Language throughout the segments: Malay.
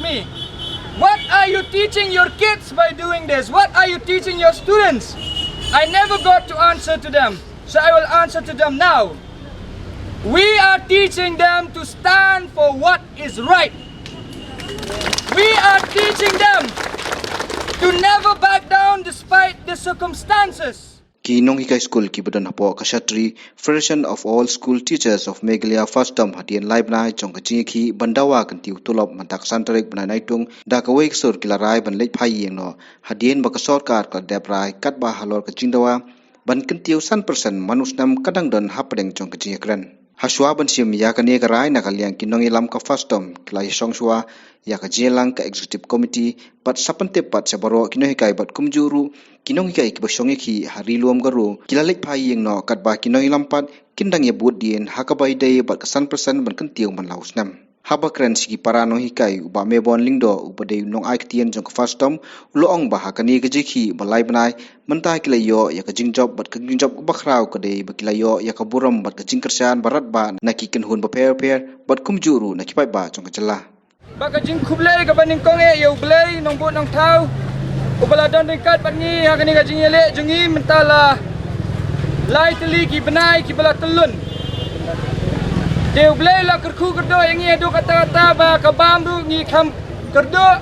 me, what are you teaching your kids by doing this? What are you teaching your students? I never got to answer to them, so I will answer to them now. We are teaching them to stand for what is right. We are teaching them to never back down despite the circumstances. Kinong hikai skul kibadan hapo kashatri Federation of All School Teachers of Meghalaya FASTOM hadian live na chong kachiki bandawa kantiu tulop mantak santarik banai tung dakawai sur kilarai ban lek phai yengno hadian bakasor kar ka deprai katba halor kachingdawa ban kantiu 100% manusnam kadang don hapdeng chong kachikran haswa ban sim ya kane karai nakaliang kinong ilam ka FASTOM klai songshwa ya ka jelang ka executive committee pat sapante pat sabaro kinong hikai bat kumjuru kinong hikai kibasongi ki hari luam garu kilalek phai yengno katba kinong ilam pat kindang ye bud dien hakabai dai bat ka 100% ban kantiu man lausnam habakran sigi parano hikai uba mebon lingdo ubade nong ai ktien jong FASTOM loong ba hakani gejiki balai banai mentai kilayo ya ka jingjob bat ka jingjob bakrau kade bakilayo ya ka buram bat ka jingkersan barat ba naki kenhun ba per bat kumjuru naki pai ba jong kacela baka jing kublai ka baning konge yo blai nong bot nong tau ubala don dekat bangi hakani ka jing yele jungi mentala lai teli ki benai ki bala telun Deu blai la kerku kerdo yang ngi edu kata-kata ba kabam du ngi kam kerdo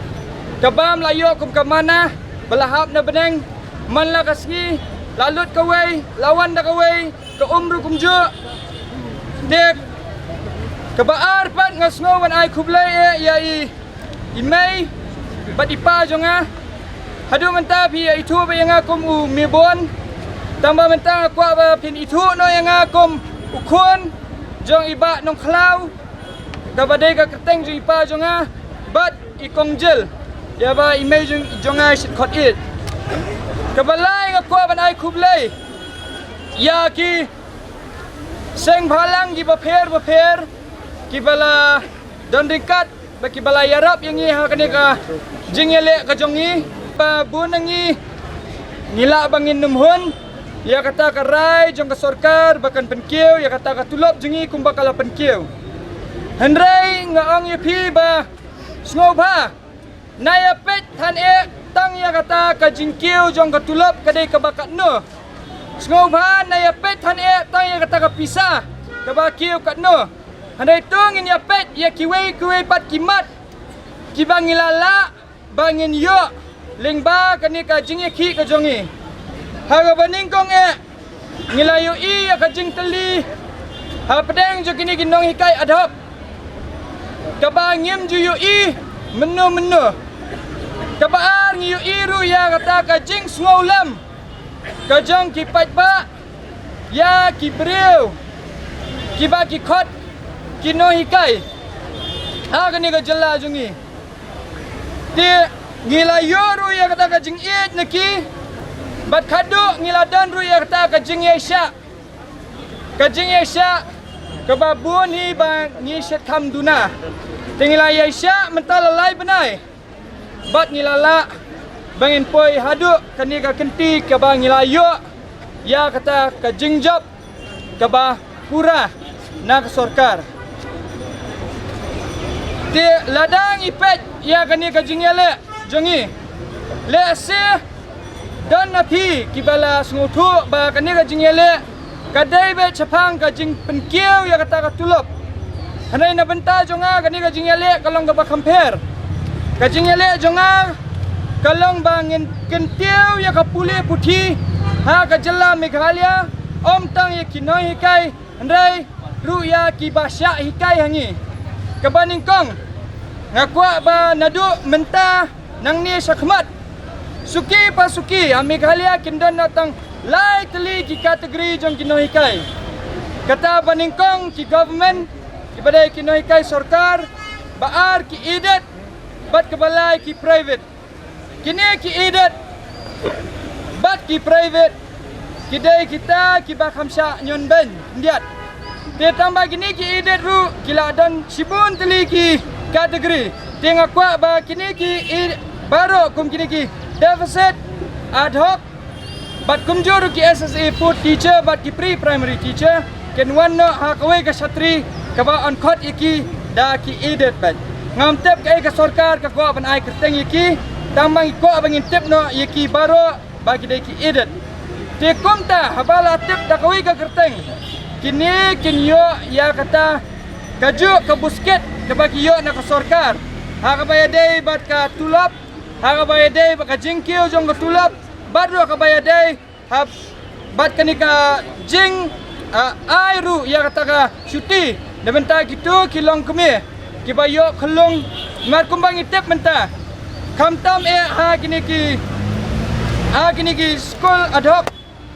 kabam layo kum ke mana belahap na beneng man la kasngi lalut kawai lawan da kawai ke umru kum ju dek kebaar pat ngasngo wan ai kublai ya i mai bat ipa jonga hadu menta pi itu ba yang akum u mebon tambah menta kwa ba pin itu no yang akum ukun jong iba nong klau kabadai ka keteng jong ipa jonga bat ikong jel ya ba image jonga shit khot it kabalai ngakwa ban ai kublai ya ki seng bhalang gi baper ki bala don dekat ba ki bala yarap yang ngi ha kane ka jingele ka jongi ba bunangi ngila bangin numhun ya kata karai jong ka sarkar bakan penkiu ya kata ka tulop jengi kum bakala penkiu hendrai ngaong ye phi ba sngoba naya pet than tang ya kata ka jingkiu jong ka tulop kadai ka bakat no sngoba naya pet than tang ya kata ka pisah ka bakiu kat no handai tungin ya pet ya kiwei pat kimat kibangilala bangin yo lingba kani ka jingi khi ka jongi haga baning kong ngilayo ya kajing teli ha pedeng jo kini ginong hikai adhop kabangim ju yu menu kabaar ngi yu ru ya kata kajing sngolam kajong ki pat ba ya ki breu ki ba ki khot kino hikai ha kani ka jalla jungi ti ngilayo ru ya kata kajing neki bat khadu ngiladan ru ya kata kajing yesha kababun hi ba ngi shet kham duna tingila yesha mentala lai benai bat ngilala bangin poi hadu kani ka kenti ka ba ngilayo ya kata kajing job ka ba pura na ka sarkar ti ladang ipet ya kani kajing yele jongi le se dan napi kibala sungutu ba kani ka jingele kadai be chapang ka jing penkiu ya kata ka tulop hanai na benta jonga kani ka jingele kalong ka ba compare ka jingele jonga kalong bangin kentiu ya ka pule puthi ha ka jella Meghalaya om tang ya kinoi hikai handai ru ya ki basya hikai hangi ka baningkong ngakwa ba nadu menta nang ni sakmat Suki pasuki Meghalaya kindan natang lai teli ki kategori jong kinoi hikai kata baningkong ki government ki badai kinoi hikai sarkar baar ki idet bat kebalai ki private kini ki idet bat ki private kidai kita ki ba khamsha nyon ben ndiat te tambah kini ki idet ru kila dan sibun teli ki kategori tengah kwa ba kini ki baru kum kini ki deficit ad hoc bat kumjuru ki SSA food teacher bat ki pre-primary teacher ken wanno ha kawai ka satri ka ba on khot iki da ki idet bat ngam tep ke sarkar ka ko ban ai kerteng yaki tamang ko bangin tep no yaki baro bagi dai ki edit te komta habala tep da kawi ka kerteng kini kinyo ya kata kaju ke busket ke bagi yo na ka sarkar ha ka bayadai bat ka tulap ha ka bayadai ba ka jingkiu jong ka tulap baru ka bayadai ha bat kani ka jing airu ya kata ka syuti da benta gitu kilong kemi ki bayo kelong mar kumbang itep menta kamtam ha kini ki skul ad hoc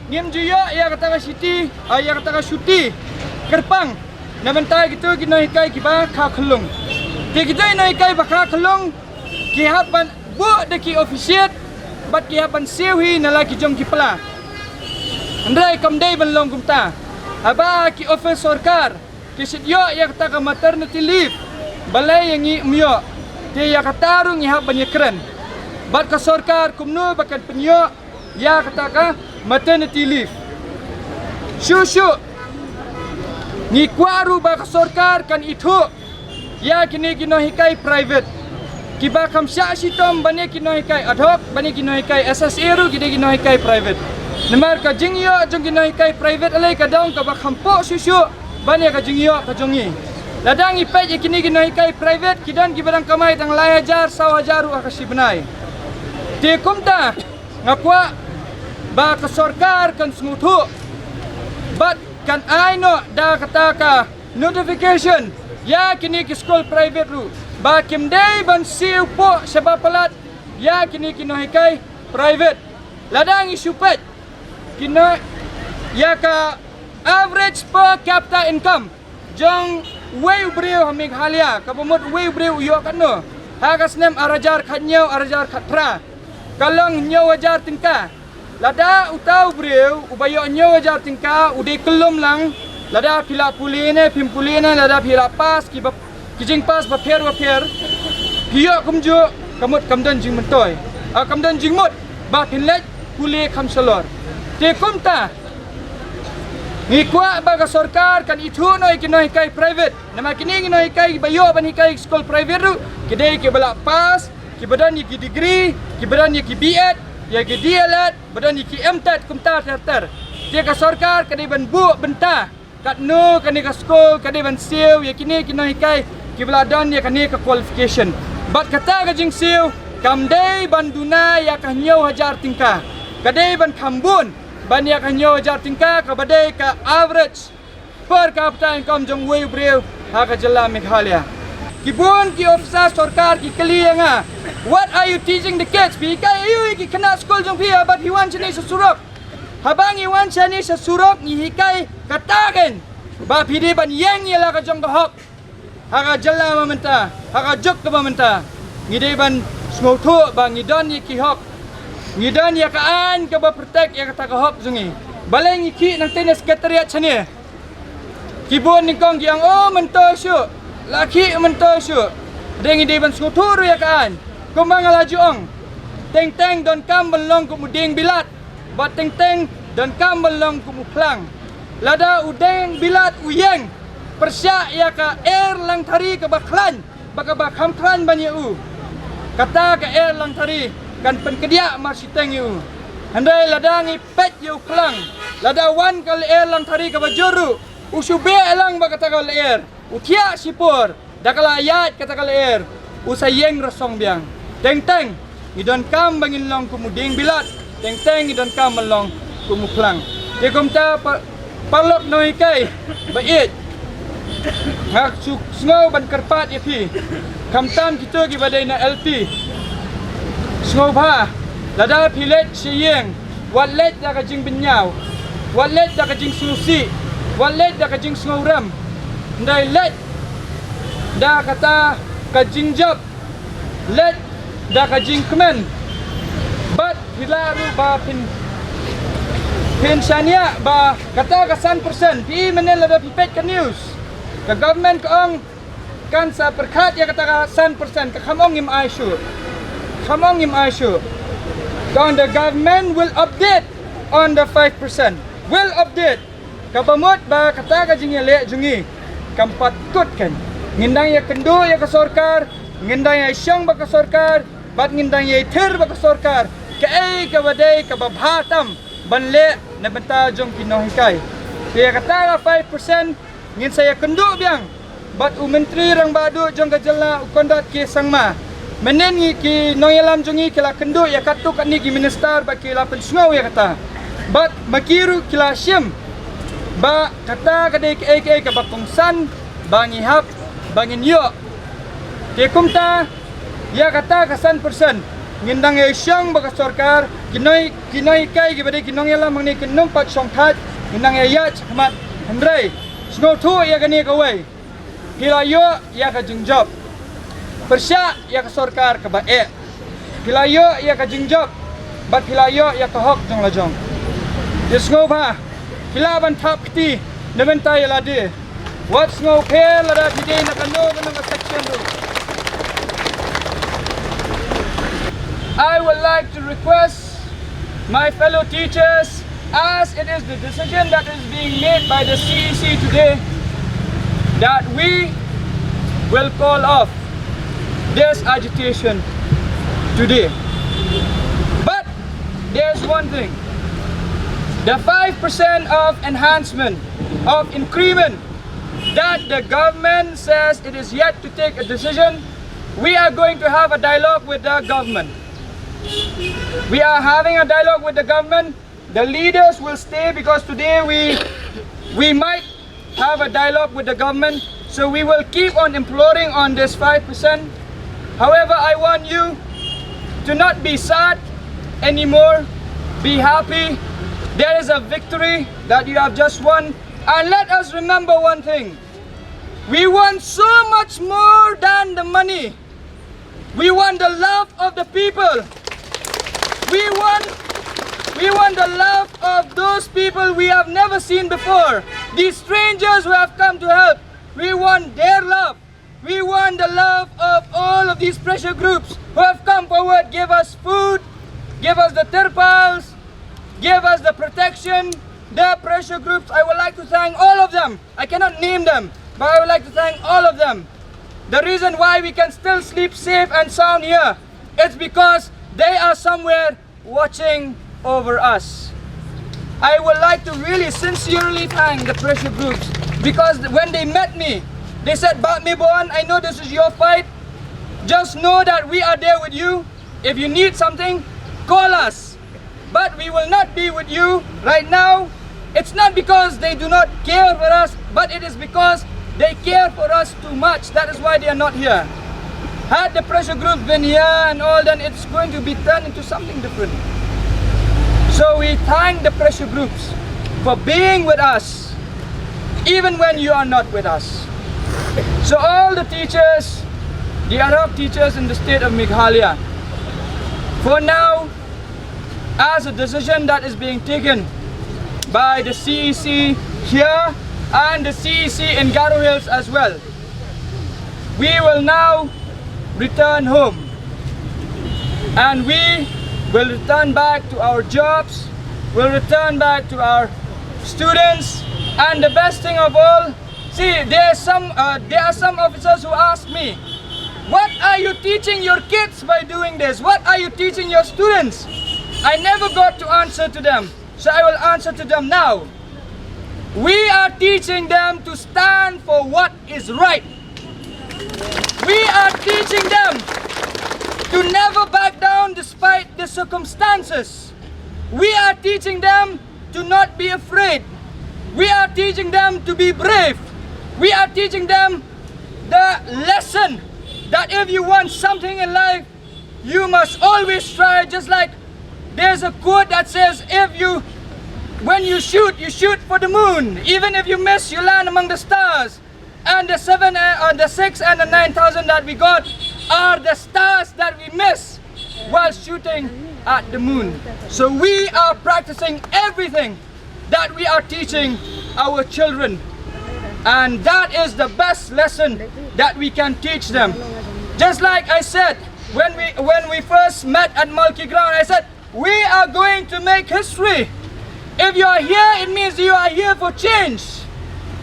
ngim juyo ya kata ka syuti ya kata ka syuti kerpang na benta gitu kino hikai ki ba ka kelong ki kita no hikai ba ka kelong ki hapan bu de ki officiat bat ki hapan siwi na laki jong ki pala andai kamdai ban long kumta aba ki office sarkar ki sidyo ya kata ka maternity leave balai yang myo ti ya kata rung ya ban keren bat ka sarkar kumno bakan penyo ya kata ka maternity leave shushu ni kwaru ba ka sarkar kan itu ya kini kino hikai private kiba kam sya sitom bani kino hikai ad hoc bani kino hikai SSA ru kino hikai private nemar ka jingyo jong kino hikai private alai ka dong ka ba khampo susu bani ka jingyo ka jongi ladang ipet kini kino hikai private kidan kibadang kamai tang lai hajar saw hajar ru akasi benai te kumta ngakwa ba ka sarkar kan smutu bat kan aino da kata ka notification ya kini ki skul private ru ba kimdai ban siu po sebab pelat ya kini kino hikai private ladang isupet kino ya ka average per capita income jong wei breu hamig halia ka pemut wei breu yo kanno ha ka snem arajar khatnyau arajar khatra kalong nyau ajar tingka lada utau breu ubayo nyau ajar tingka ude kelum lang lada pila puline pimpuline lada pila pas kijing pas baper hiyo kumju kamut kamdan jing mentoy kamdan jing mut ba pinlet puli kamsalor te kumta ngikwa ba ka sarkar kan itu noi kinoi kai private nama kini kinoi kai bayo ban hikai skul private ru kidai ke balak pas ki badan ki degree ki badan ki B.Ed ya ki DLed badan ki MTed kumta terter te ka sarkar kadai ban bu benta kat no kani ka skul kadai ban siu ya kini kinoi kai kibladan ya kani ka qualification bat kata ka jing siu kamdai banduna ya ka nyau hajar tingka kadai ban khambun ban ya ka nyau hajar tingka ka badai ka average per capita income jong wei breu ha ka jala Meghalaya kibun ki ophisar sarkar ki kali nga what are you teaching the kids pi ka ayu ki kena skul jong pia bat hiwan chani sasurok habang hiwan chani sasurok ni hikai katagen ba pidi ban yang ya la ka jong hok haka jala mamenta haka juk ke mamenta ngidai ban smoto ba ngidon ye ki hok ngidon ya kaan ke ba protect ya kata ka hok zungi balai ngiki nang tene sekretariat chane kibon ni kong yang mento syu laki mento syu de ngidai ban smoto ru ya kaan kumang laju ong teng teng don kam belong ku muding bilat ba teng teng don kam belong ku muklang lada udeng bilat uyeng persya ya ka air lang thari ka baklan baka bakham klan banyu kata ka air lang thari kan penkedia marsiteng yu handai ladang ipet yu klang lada wan kal air lang thari ka bajuru usube lang baka ta kal air utia sipur dakala ayat kata kal air usayeng rasong biang teng teng idon kam bangin long kumuding bilat teng teng idon kam long kumuklang ye komta palok noi kai bait ngak sngow ban karpat yapi kamtam kita ki badai na LT sngow ba lada pilet siyeng walet da ka jing binyaw walet da ka jing susi walet da ka jing sngow ram ndai let da kata ka jing job let da ka jing kemen bat hilaru ba pensiania ba kata ka 100% pi menel da pipet ka news the government kaong kan sa perkat ya kata 100% ka khamong im aisyu kaong the government will update on the 5% will update kabamot ba kata ka jingele jungi kampat kut kan ngindang ya kendo ya ka sarkar ngindang ay siyang baka sarkar, bat ngindang ay tir baka sarkar, kaay kawaday kababhatam, banle na banta jong kinohikai. Kaya kata 5%, ngin saya kendu biang, bat menteri rang badu jong gajala ukondat ki sangma. Menen ki noyalam jongi kila kendu ya katu kat ni ki minister ba kila pensungau ya kata. Bat makiru kila syem. Ba kata kadai ke ka bakongsan bangi hap bangin yo. Ke kumta ya kata ka 100%. Ngindang ya syang baka sarkar kinoi kai ki badai kinonyalam mangni kinum pat songthat ngindang ya chakmat hendrai. Sngau tu ya gani kawai. Kila yo ya ka jengjob. Persya ya ke sarkar ke bae. Hilayo ya ke jengjob. Bat hilayo ya ke hok jong lajong. Dis ngau ba. Hilaban tap kti nebenta ya lade. What's ngau pel lada tide na kano na section do. I would like to request my fellow teachers, as it is the decision that is being made by the CEC today, that we will call off this agitation today. But there's one thing. The 5% of enhancement, of increment that the government says it is yet to take a decision, we are going to have a dialogue with the government. We are having a dialogue with the government. The leaders will stay because today we might have a dialogue with the government. So we will keep on imploring on this 5%. However, I want you to not be sad anymore. Be happy. There is a victory that you have just won. And let us remember one thing. We want so much more than the money. We want the love of the people. We want the love of those people we have never seen before. These strangers who have come to help. We want their love. We want the love of all of these pressure groups who have come forward, give us food, give us the terpals, give us the protection. The pressure groups, I would like to thank all of them. I cannot name them, but I would like to thank all of them. The reason why we can still sleep safe and sound here is because they are somewhere watching over us. I would like to really sincerely thank the pressure groups, because when they met me, they said, "Bat me Bon, I know this is your fight. Just know that we are there with you. If you need something, call us. But we will not be with you right now." It's not because they do not care for us, but it is because they care for us too much. That is why they are not here. Had the pressure groups been here and all, then it's going to be turned into something different. So we thank the pressure groups for being with us, even when you are not with us. So all the teachers, the Arab teachers in the state of Meghalaya, for now, as a decision that is being taken by the CEC here and the CEC in Garo Hills as well, we will now return home, and we will return back to our jobs, we'll return back to our students. And the best thing of all, see, there are some officers who ask me, "What are you teaching your kids by doing this? What are you teaching your students?" I never got to answer to them, so I will answer to them now. We are teaching them to stand for what is right. We are teaching them to never back down despite the circumstances. We are teaching them to not be afraid. We are teaching them to be brave. We are teaching them the lesson that if you want something in life, you must always try. Just like there's a quote that says, when you shoot for the moon. Even if you miss, you land among the stars. And the 6 and the 9,000 that we got are the stars that we miss while shooting at the moon. So we are practicing everything that we are teaching our children, and that is the best lesson that we can teach them. Just like I said when we first met at Mulki Ground, I said we are going to make history. If you are here, it means you are here for change.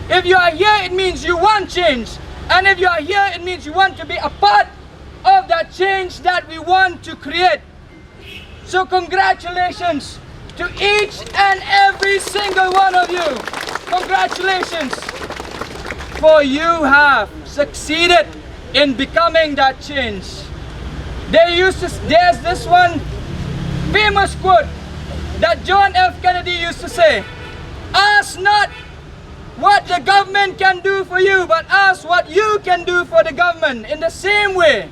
If you are here, it means you want change. And if you are here, it means you want to be a part that change that we want to create. So congratulations to each and every single one of you. Congratulations, for you have succeeded in becoming that change. There's this one famous quote that John F. Kennedy used to say, ask not what the government can do for you, but ask what you can do for the government. In the same way,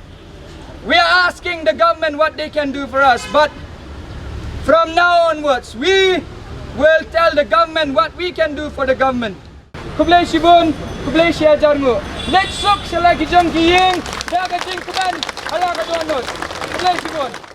we are asking the government what they can do for us, but from now onwards, we will tell the government what we can do for the government. Kublai Shibun, Kublai Shiajarmu. Let's soak selagi jong kiying, daga jing kuban, ala ka donot. Kublai Shibun.